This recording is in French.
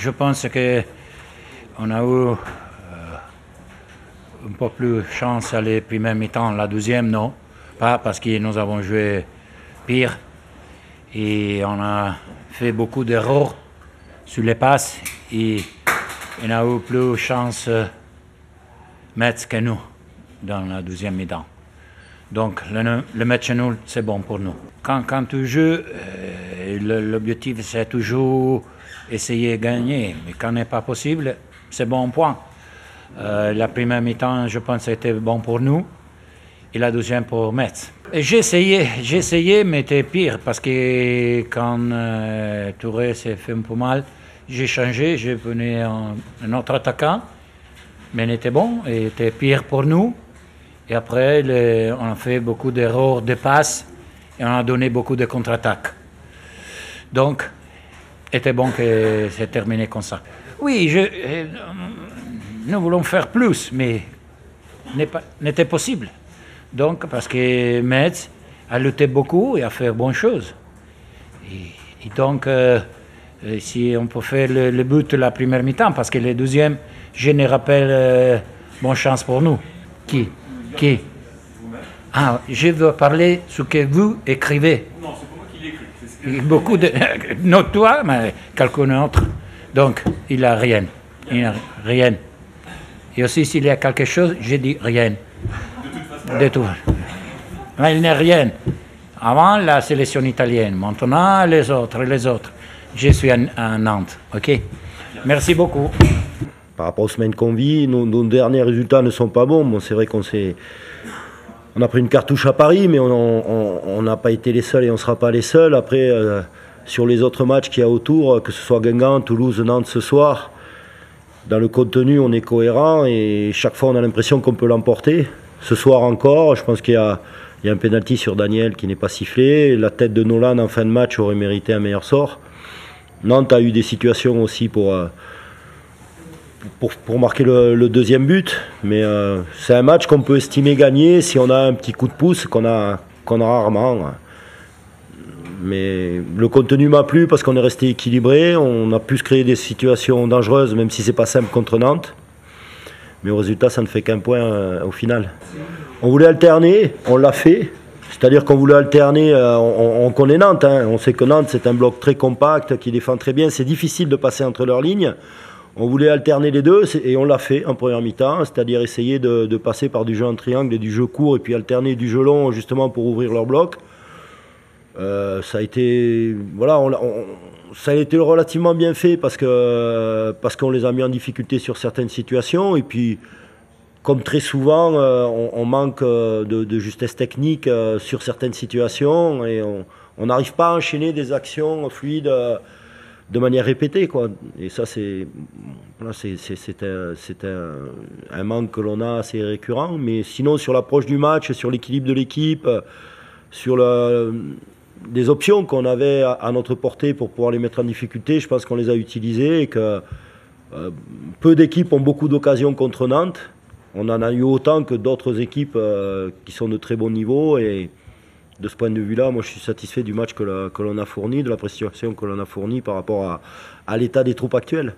je pense qu'on a eu un peu plus de chance à les premiers mi-temps. La deuxième, non. Pas parce que nous avons joué pire. Et on a fait beaucoup d'erreurs sur les passes. Et on a eu plus de chance Metz que nous dans la deuxième mi-temps. Donc le match nul, c'est bon pour nous. Quand tu joues, l'objectif c'est toujours essayer de gagner. Mais quand ce n'est pas possible, c'est bon point. La première mi-temps, je pense, c'était bon pour nous. Et la deuxième pour Metz. J'ai essayé, mais c'était pire. Parce que quand Touré s'est fait un peu mal, j'ai changé, j'ai venu un autre attaquant. Mais il était bon, et était pire pour nous. Et après, on a fait beaucoup d'erreurs de passes et on a donné beaucoup de contre-attaques. Donc, c'était bon que c'est terminé comme ça. Oui, nous voulons faire plus, mais n'était possible. Donc, parce que Metz a lutté beaucoup et a fait bonnes choses. Et donc, si on peut faire le but de la première mi-temps, parce que le deuxième, je ne rappelle, bonne chance pour nous. Qui? Ah, je veux parler ce que vous écrivez. Non, c'est pas moi qui l'écris. Beaucoup de... Non, toi, mais quelqu'un d'autre. Donc, il n'a rien. Il n'a rien. Et aussi, s'il y a quelque chose, je dis rien. De toute façon. Mais il n'est rien. Avant, la sélection italienne. Maintenant, les autres. Je suis à Nantes. OK? Merci beaucoup. Par rapport aux semaines qu'on vit, nos derniers résultats ne sont pas bons. Bon, c'est vrai on a pris une cartouche à Paris, mais on n'a pas été les seuls et on ne sera pas les seuls. Après, sur les autres matchs qu'il y a autour, que ce soit Guingamp, Toulouse, Nantes ce soir, dans le contenu, on est cohérent et chaque fois, on a l'impression qu'on peut l'emporter. Ce soir encore, je pense qu'il y a un pénalty sur Daniel qui n'est pas sifflé. La tête de Nolan en fin de match aurait mérité un meilleur sort. Nantes a eu des situations aussi pour marquer le deuxième but, mais c'est un match qu'on peut estimer gagné si on a un petit coup de pouce qu'on a rarement. Mais le contenu m'a plu parce qu'on est resté équilibré, on a pu se créer des situations dangereuses, même si c'est pas simple contre Nantes. Mais au résultat, ça ne fait qu'un point au final. On voulait alterner, on l'a fait. C'est-à-dire qu'on voulait alterner, on connaît Nantes, hein. On sait que Nantes c'est un bloc très compact, qui défend très bien, c'est difficile de passer entre leurs lignes. On voulait alterner les deux et on l'a fait en première mi-temps, c'est-à-dire essayer de passer par du jeu en triangle et du jeu court et puis alterner du jeu long justement pour ouvrir leur bloc. Ça a été relativement bien fait parce qu'on les a mis en difficulté sur certaines situations et puis comme très souvent on manque de justesse technique sur certaines situations et on n'arrive pas à enchaîner des actions fluides de manière répétée, quoi. Et ça, c'est un manque que l'on a assez récurrent. Mais sinon, sur l'approche du match, sur l'équilibre de l'équipe, sur des options qu'on avait à notre portée pour pouvoir les mettre en difficulté, je pense qu'on les a utilisées et que peu d'équipes ont beaucoup d'occasions contre Nantes. On en a eu autant que d'autres équipes qui sont de très bon niveau et de ce point de vue-là, moi je suis satisfait du match que l'on a fourni, de la prestation que l'on a fournie par rapport à l'état des troupes actuelles.